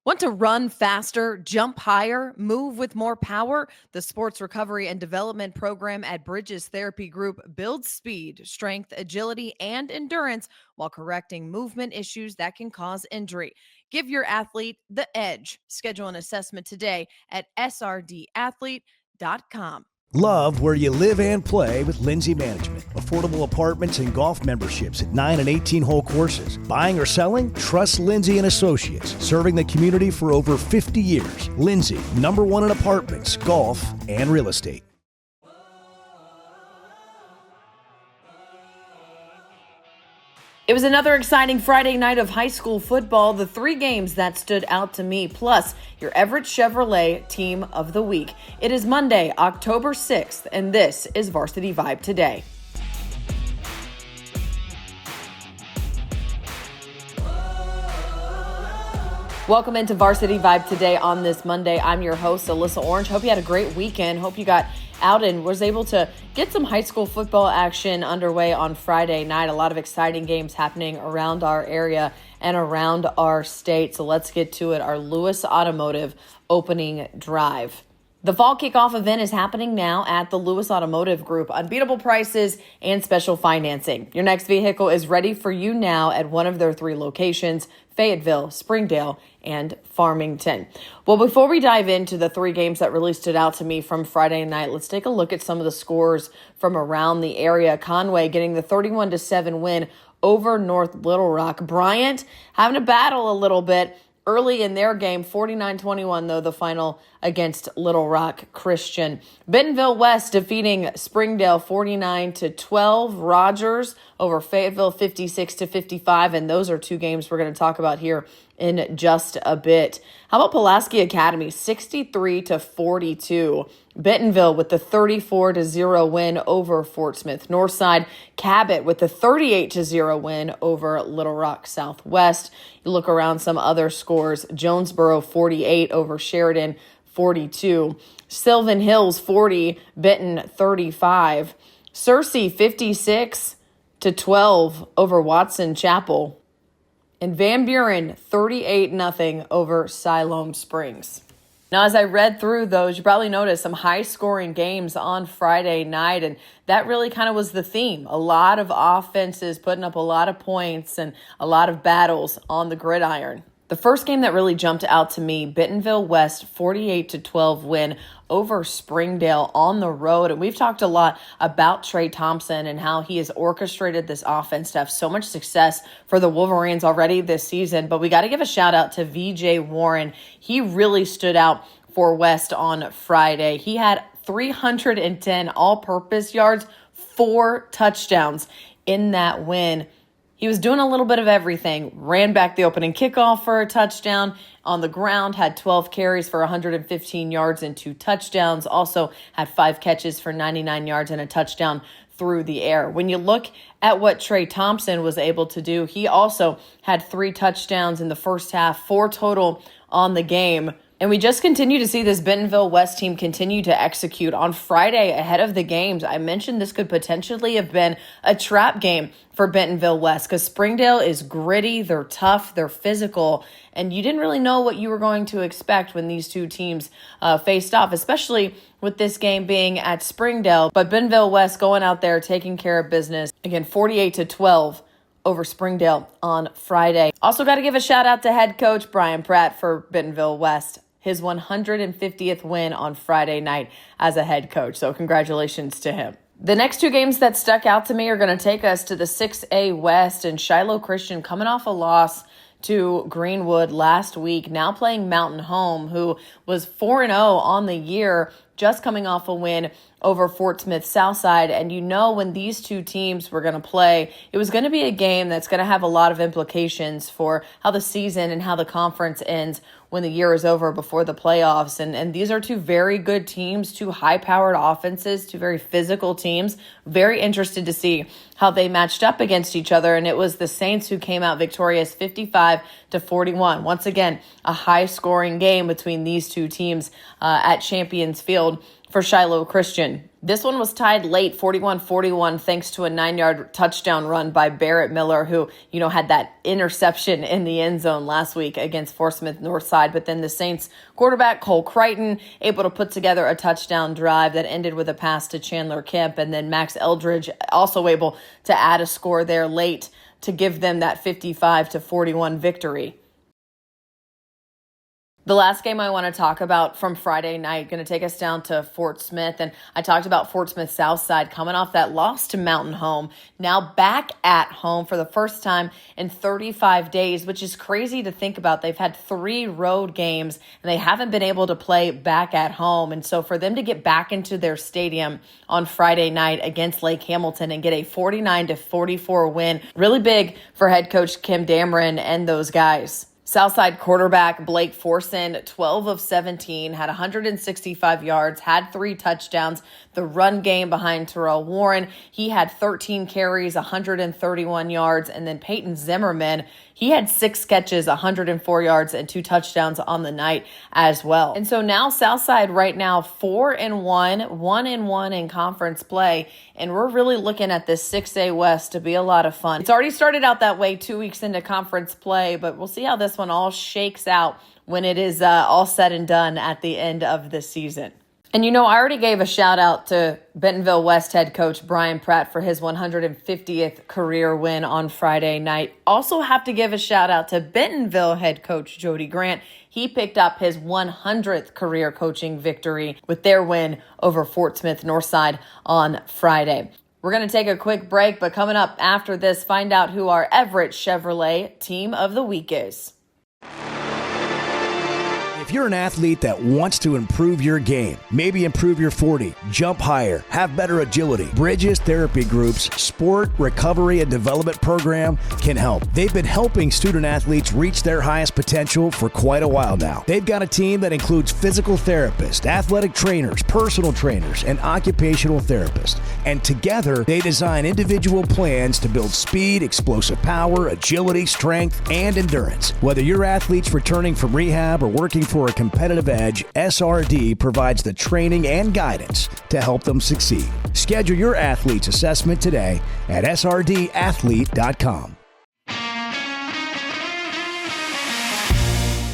Want to run faster, jump higher, move with more power? The Sports Recovery and Development Program at Bridges Therapy Group builds speed, strength, agility, and endurance while correcting movement issues that can cause injury. Give your athlete the edge. Schedule an assessment today at srdathlete.com. Love where you live and play with Lindsay Management. Affordable apartments and golf memberships at 9 and 18-hole courses. Buying or selling? Trust Lindsay and Associates. Serving the community for over 50 years. Lindsay, #1 in apartments, golf, and real estate. It was another exciting Friday night of high school football. The 3 games that stood out to me, plus your Everett Chevrolet Team of the Week. It is Monday, October 6th, and this is Varsity Vibe Today. Welcome into Varsity Vibe Today on this Monday. I'm your host, Alyssa Orange. Hope you had a great weekend. Hope you got out and was able to get some high school football action underway on Friday night. A lot of exciting games happening around our area and around our state. So let's get to it. Our Lewis Automotive opening drive. The fall kickoff event is happening now at the Lewis Automotive Group. Unbeatable prices and special financing. Your next vehicle is ready for you now at one of their 3 locations, Fayetteville, Springdale, and Farmington. Well, before we dive into the 3 games that really stood out to me from Friday night, let's take a look at some of the scores from around the area. Conway getting the 31-7 win over North Little Rock. Bryant having to battle a little bit early in their game, 49-21, though, the final against Little Rock Christian. Bentonville West defeating Springdale 49-12. Rogers over Fayetteville 56-55, and those are 2 games we're going to talk about here in just a bit. How about Pulaski Academy 63-42? Bentonville with the 34-0 win over Fort Smith Northside. Cabot with the 38-0 win over Little Rock Southwest. You look around some other scores. Jonesboro 48 over Sheridan 42. Sylvan Hills 40, Benton 35. Searcy 56-12 over Watson Chapel. And Van Buren 38-0 over Siloam Springs. Now, as I read through those, you probably noticed some high-scoring games on Friday night, and that really kind of was the theme. A lot of offenses putting up a lot of points and a lot of battles on the gridiron. The first game that really jumped out to me, Bentonville West 48-12 win over Springdale on the road. And we've talked a lot about Trey Thompson and how he has orchestrated this offense to have so much success for the Wolverines already this season. But we got to give a shout out to VJ Warren. He really stood out for West on Friday. He had 310 all-purpose yards, 4 touchdowns in that win. He was doing a little bit of everything. Ran back the opening kickoff for a touchdown. On the ground, had 12 carries for 115 yards and 2 touchdowns. Also had 5 catches for 99 yards and a touchdown through the air. When you look at what Trey Thompson was able to do, he also had 3 touchdowns in the first half, 4 total on the game. And we just continue to see this Bentonville West team continue to execute. On Friday, ahead of the games, I mentioned this could potentially have been a trap game for Bentonville West because Springdale is gritty, they're tough, they're physical, and you didn't really know what you were going to expect when these 2 teams faced off, especially with this game being at Springdale. But Bentonville West going out there, taking care of business. Again, 48-12. Over Springdale on Friday. Also got to give a shout out to head coach Brian Pratt for Bentonville West. His 150th win on Friday night as a head coach. So congratulations to him. The next 2 games that stuck out to me are going to take us to the 6A West, and Shiloh Christian coming off a loss to Greenwood last week, now playing Mountain Home, who was 4-0 on the year, just coming off a win over Fort Smith Southside. And you know, when these 2 teams were going to play, it was going to be a game that's going to have a lot of implications for how the season and how the conference ends when the year is over before the playoffs. And these are 2 very good teams, 2 high-powered offenses, 2 very physical teams. Very interested to see how they matched up against each other. And it was the Saints who came out victorious 55-41. Once again, a high-scoring game between these 2 teams at Champions Field for Shiloh Christian. This one was tied late, 41-41, thanks to a 9-yard touchdown run by Barrett Miller, who, had that interception in the end zone last week against Fort Smith Northside. But then the Saints quarterback, Cole Crichton, able to put together a touchdown drive that ended with a pass to Chandler Kemp. And then Max Eldridge also able to add a score there late to give them that 55-41 victory. The last game I want to talk about from Friday night, going to take us down to Fort Smith. And I talked about Fort Smith Southside coming off that loss to Mountain Home. Now back at home for the first time in 35 days, which is crazy to think about. They've had 3 road games and they haven't been able to play back at home. And so for them to get back into their stadium on Friday night against Lake Hamilton and get a 49-44 win, really big for head coach Kim Dameron and those guys. Southside quarterback Blake Forson, 12 of 17, had 165 yards, had 3 touchdowns. The run game behind Terrell Warren, he had 13 carries, 131 yards. And then Peyton Zimmerman, he had 6 catches, 104 yards, and 2 touchdowns on the night as well. And so now Southside right now 4-1, 1-1 in conference play. And we're really looking at this 6A West to be a lot of fun. It's already started out that way 2 weeks into conference play, but we'll see how this one all shakes out when it is all said and done at the end of the season. And I already gave a shout out to Bentonville West head coach Brian Pratt for his 150th career win on Friday night. Also have to give a shout out to Bentonville head coach Jody Grant. He picked up his 100th career coaching victory with their win over Fort Smith Northside on Friday. We're going to take a quick break, but coming up after this, find out who our Everett Chevrolet Team of the Week is. If you're an athlete that wants to improve your game, maybe improve your 40, jump higher, have better agility, Bridges Therapy Group's Sport Recovery and Development Program can help. They've been helping student athletes reach their highest potential for quite a while now. They've got a team that includes physical therapists, athletic trainers, personal trainers, and occupational therapists. And together, they design individual plans to build speed, explosive power, agility, strength, and endurance. Whether your athlete's returning from rehab or working for a competitive edge, SRD provides the training and guidance to help them succeed. Schedule your athlete's assessment today at srdathlete.com.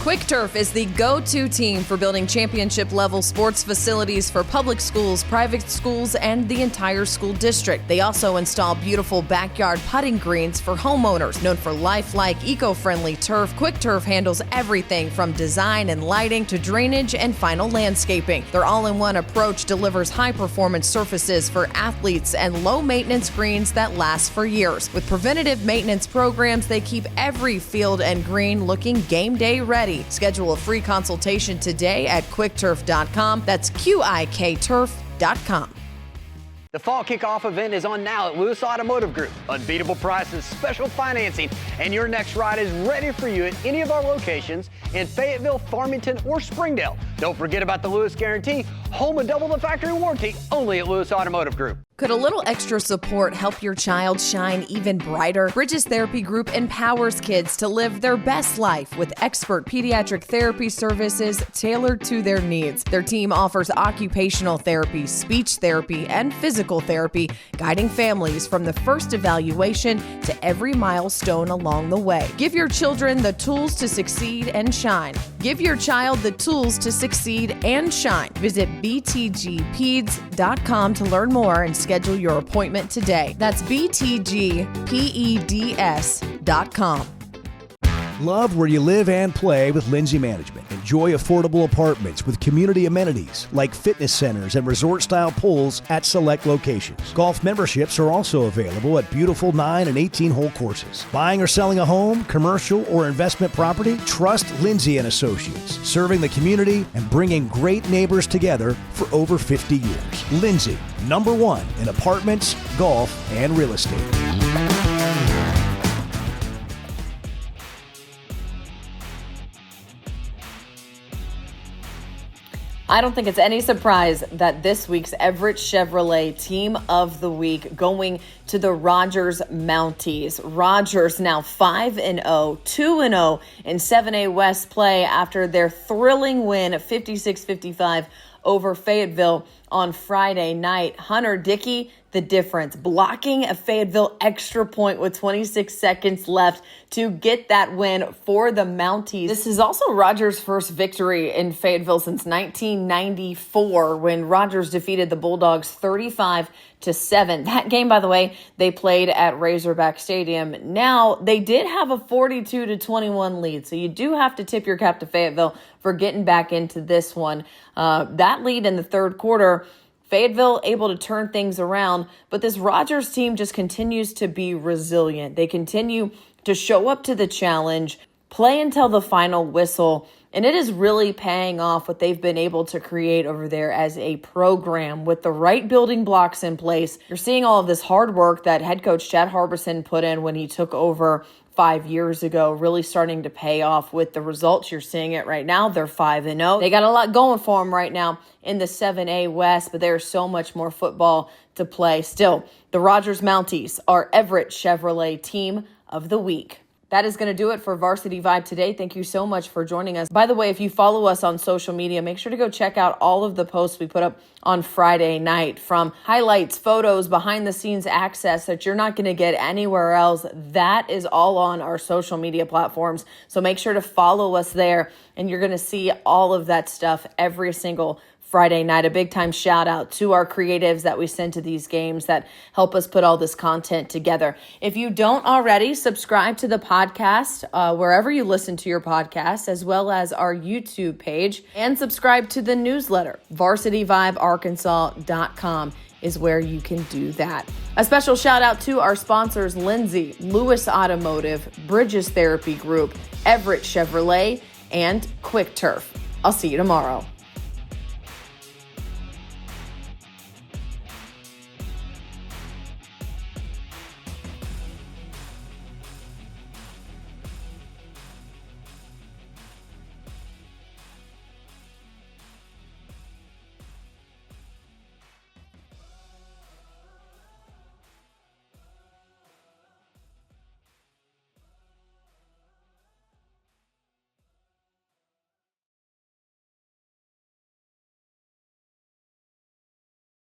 Quick Turf is the go-to team for building championship-level sports facilities for public schools, private schools, and the entire school district. They also install beautiful backyard putting greens for homeowners. Known for lifelike, eco-friendly turf, Quick Turf handles everything from design and lighting to drainage and final landscaping. Their all-in-one approach delivers high-performance surfaces for athletes and low-maintenance greens that last for years. With preventative maintenance programs, they keep every field and green looking game day ready. Schedule a free consultation today at quickturf.com. That's QIKturf.com. The fall kickoff event is on now at Lewis Automotive Group. Unbeatable prices, special financing, and your next ride is ready for you at any of our locations in Fayetteville, Farmington, or Springdale. Don't forget about the Lewis Guarantee, home of double the factory warranty, only at Lewis Automotive Group. Could a little extra support help your child shine even brighter? Bridges Therapy Group empowers kids to live their best life with expert pediatric therapy services tailored to their needs. Their team offers occupational therapy, speech therapy, and physical therapy, guiding families from the first evaluation to every milestone along the way. Give your children the tools to succeed and shine. Give your child the tools to succeed and shine. Visit btgpeds.com to learn more and schedule your appointment today. That's btgpeds.com. Love where you live and play with Lindsay Management. Enjoy affordable apartments with community amenities like fitness centers and resort-style pools at select locations. Golf memberships are also available at beautiful 9 and 18-hole courses. Buying or selling a home, commercial, or investment property? Trust Lindsay and Associates, serving the community and bringing great neighbors together for over 50 years. Lindsay, #1 in apartments, golf, and real estate. I don't think it's any surprise that this week's Everett Chevrolet Team of the Week going to the Rogers Mounties. Rogers now 5-0, 2-0 in 7A West play after their thrilling win 56-55 over Fayetteville on Friday night. Hunter Dickey, the difference, blocking a Fayetteville extra point with 26 seconds left to get that win for the Mounties. This is also Rogers' first victory in Fayetteville since 1994 when Rogers defeated the Bulldogs 35-7. That game, by the way, they played at Razorback Stadium. Now, they did have a 42-21 lead, so you do have to tip your cap to Fayetteville for getting back into this one. That lead in the third quarter, Fayetteville able to turn things around, but this Rogers team just continues to be resilient. They continue to show up to the challenge, play until the final whistle, and it is really paying off what they've been able to create over there as a program with the right building blocks in place. You're seeing all of this hard work that head coach Chad Harbison put in when he took over 5 years ago, really starting to pay off with the results. You're seeing it right now. They're 5-0. They got a lot going for them right now in the 7A West, but there's so much more football to play. Still, the Rogers Mounties are Everett Chevrolet Team of the Week. That is going to do it for Varsity Vibe today. Thank you so much for joining us. By the way, if you follow us on social media, make sure to go check out all of the posts we put up on Friday night, from highlights, photos, behind the scenes access that you're not going to get anywhere else. That is all on our social media platforms. So make sure to follow us there, and you're going to see all of that stuff every single Friday night. A big time shout out to our creatives that we send to these games that help us put all this content together. If you don't already, subscribe to the podcast wherever you listen to your podcast, as well as our YouTube page, and subscribe to the newsletter. VarsityVibeArkansas.com is where you can do that. A special shout out to our sponsors, Lindsay, Lewis Automotive, Bridges Therapy Group, Everett Chevrolet, and Quick Turf. I'll see you tomorrow.